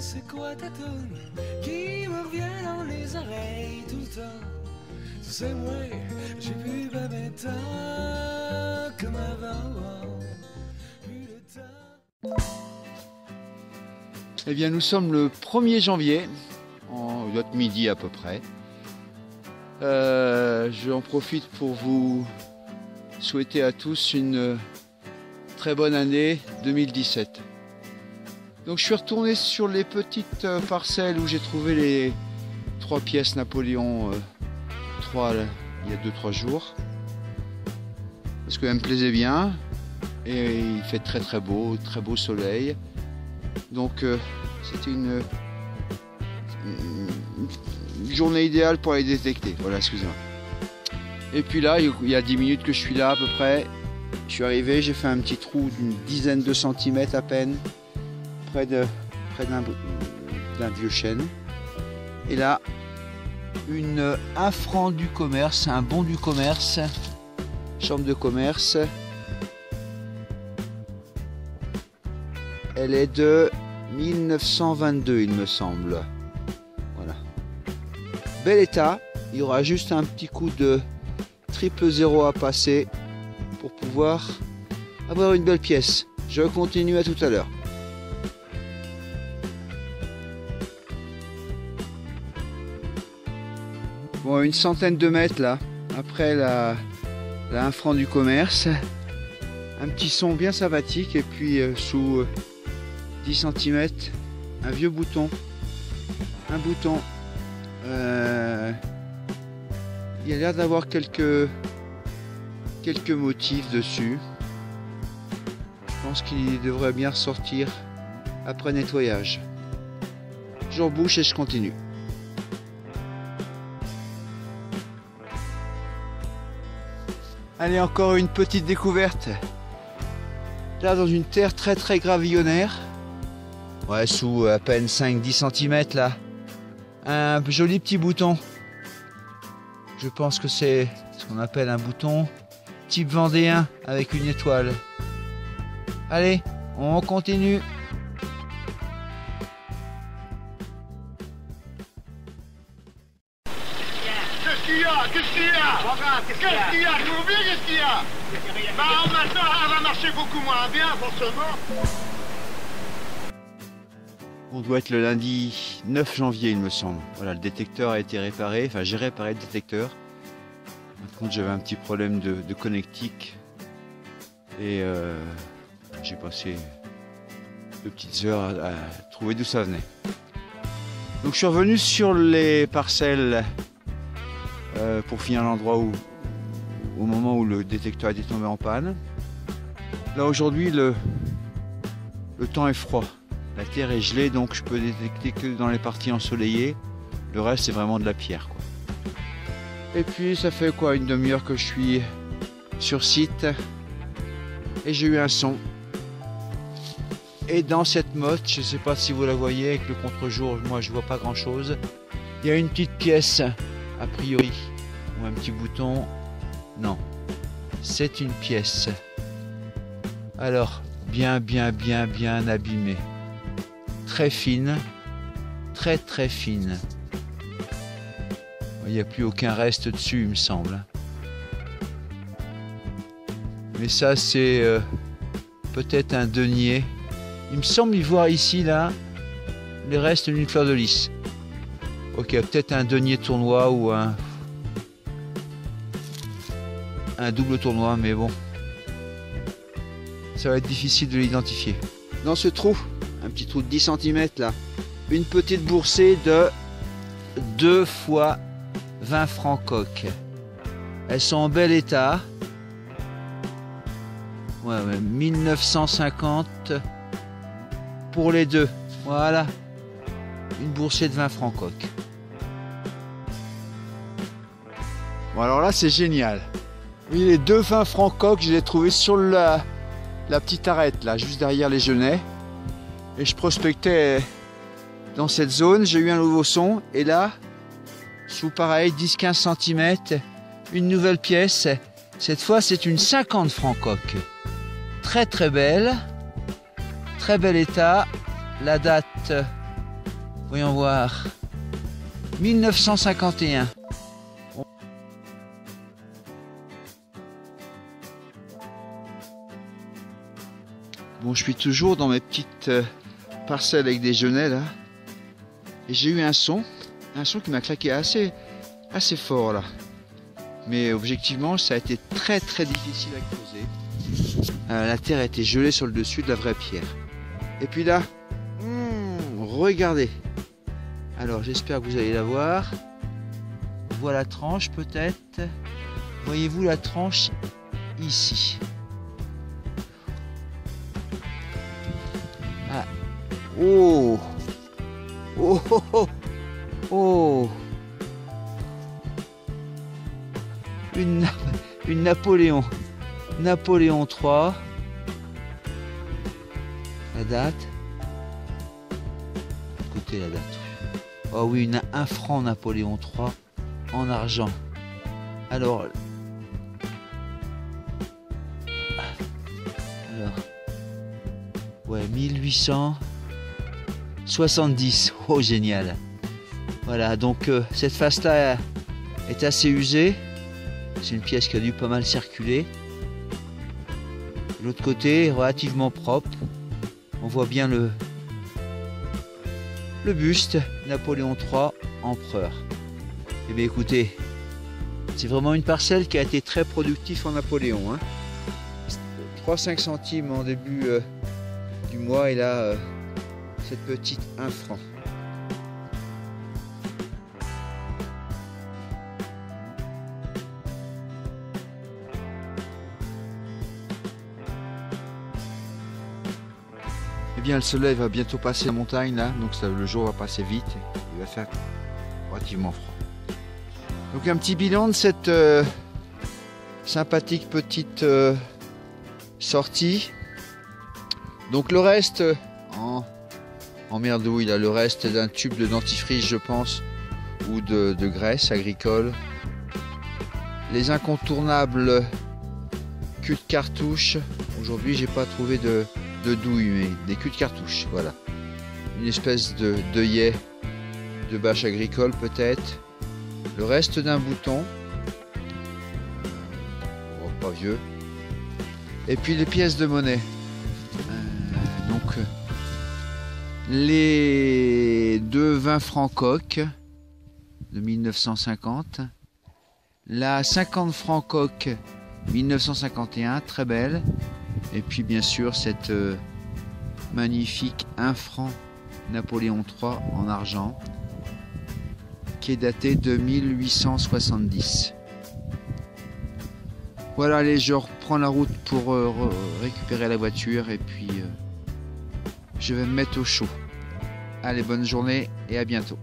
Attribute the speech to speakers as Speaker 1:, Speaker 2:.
Speaker 1: c'est quoi ta toune qui me revient dans les oreilles tout le temps? C'est moi, j'ai plus pas temps comme avant. Plus de temps.
Speaker 2: Eh bien, nous sommes le 1er janvier, en notre midi à peu près. J'en profite pour vous souhaiter à tous une très bonne année 2017. Donc je suis retourné sur les petites parcelles où j'ai trouvé les 3 pièces Napoléon 3 il y a 2-3 jours. Parce qu'elles me plaisaient bien. Et il fait très beau soleil. Donc c'était une journée idéale pour les détecter. Voilà, excusez-moi. Et puis là, il y a 10 minutes que je suis là à peu près. Je suis arrivé, j'ai fait un petit trou d'une dizaine de centimètres à peine. Près d'un vieux chêne. Et là, un franc du commerce, un bon du commerce, chambre de commerce. Elle est de 1922, il me semble. Voilà. Bel état. Il y aura juste un petit coup de triple 0 à passer pour pouvoir avoir une belle pièce. Je continue à tout à l'heure. Bon, une centaine de mètres là, après la 1 franc du commerce. Un petit son bien sympathique et puis sous 10 cm, un vieux bouton. Un bouton. Il y a l'air d'avoir quelques motifs dessus. Je pense qu'il devrait bien ressortir après nettoyage. Je rebouche et je continue. Allez, encore une petite découverte. Là, dans une terre très gravillonnaire. Ouais, sous à peine 5-10 cm là. Un joli petit bouton. Je pense que c'est ce qu'on appelle un bouton type vendéen avec une étoile. Allez, on continue.
Speaker 3: Qu'est-ce qu'il y a? Qu'est-ce qu'il y a? Qu'est-ce qu'il y a? Tu oublies qu'est-ce qu'il y a? Bah maintenant elle va marcher beaucoup moins bien forcément.
Speaker 2: On doit être le lundi 9 janvier il me semble. Voilà, le détecteur a été réparé, enfin j'ai réparé le détecteur. Par contre j'avais un petit problème de connectique et j'ai passé 2 petites heures à trouver d'où ça venait. Donc je suis revenu sur les parcelles pour finir l'endroit au moment où le détecteur était tombé en panne. Là aujourd'hui le temps est froid. La terre est gelée, donc je peux détecter que dans les parties ensoleillées. Le reste, c'est vraiment de la pierre, quoi. Et puis, ça fait quoi, une demi-heure que je suis sur site. Et j'ai eu un son. Et dans cette motte, je ne sais pas si vous la voyez, avec le contre-jour, moi, je vois pas grand-chose. Il y a une petite pièce, a priori, ou un petit bouton. Non, c'est une pièce. Alors, bien abîmée. Très fine, très fine. Il n'y a plus aucun reste dessus, il me semble. Mais ça, c'est peut-être un denier. Il me semble y voir ici, là, les restes d'une fleur de lys. Ok, peut-être un denier tournoi ou un double tournoi, mais bon. Ça va être difficile de l'identifier. Dans ce trou, un petit trou de 10 cm là, une petite boursée de 2 fois 20 francs coques. Elles sont en bel état. Ouais, 1950 pour les deux. Voilà. Une boursée de 20 francs coques. Bon alors là c'est génial. Oui, les 2 20 francs coques, je les ai trouvés sur la petite arête là, juste derrière les genêts. Et je prospectais dans cette zone, j'ai eu un nouveau son. Et là, sous pareil, 10-15 cm, une nouvelle pièce. Cette fois, c'est une 50 francs coque. Très belle. Très bel état. La date Voyons voir. 1951. Bon, je suis toujours dans mes petites parcelles avec des genêts là. Et j'ai eu un son qui m'a claqué assez fort là. Mais objectivement, ça a été très difficile à creuser. La terre était gelée sur le dessus de la vraie pierre. Et puis là, regardez. Alors j'espère que vous allez la voir. On voit la tranche peut-être. Voyez-vous la tranche ici? Ah. Oh. Oh, oh, oh. Oh. Une Napoléon. Napoléon III. La date. Écoutez la date. Oh oui, un franc Napoléon III en argent. Alors. Ouais, 1870. Oh, génial. Voilà, donc cette face-là est assez usée. C'est une pièce qui a dû pas mal circuler. L'autre côté est relativement propre. On voit bien le buste Napoléon III, empereur. Eh bien écoutez, c'est vraiment une parcelle qui a été très productive en Napoléon. 3,5 centimes en début du mois et là, cette petite 1 franc. Eh bien, le soleil va bientôt passer la montagne là, donc le jour va passer vite et il va faire relativement froid. Donc un petit bilan de cette sympathique petite sortie. Donc le reste en merdouille, là, le reste d'un tube de dentifrice je pense, ou de graisse agricole. Les incontournables cul de cartouche. Aujourd'hui j'ai pas trouvé de douille, mais des culs de cartouche, voilà. Une espèce d'œillet de bâche agricole peut-être. Le reste d'un bouton. Oh, pas vieux. Et puis les pièces de monnaie. Donc les 2 20 francs coques de 1950. La 50 francs coque 1951, très belle. Et puis bien sûr cette magnifique 1 franc Napoléon III en argent qui est daté de 1870. Voilà, allez, je reprends la route pour récupérer la voiture et puis je vais me mettre au chaud. Allez, bonne journée et à bientôt.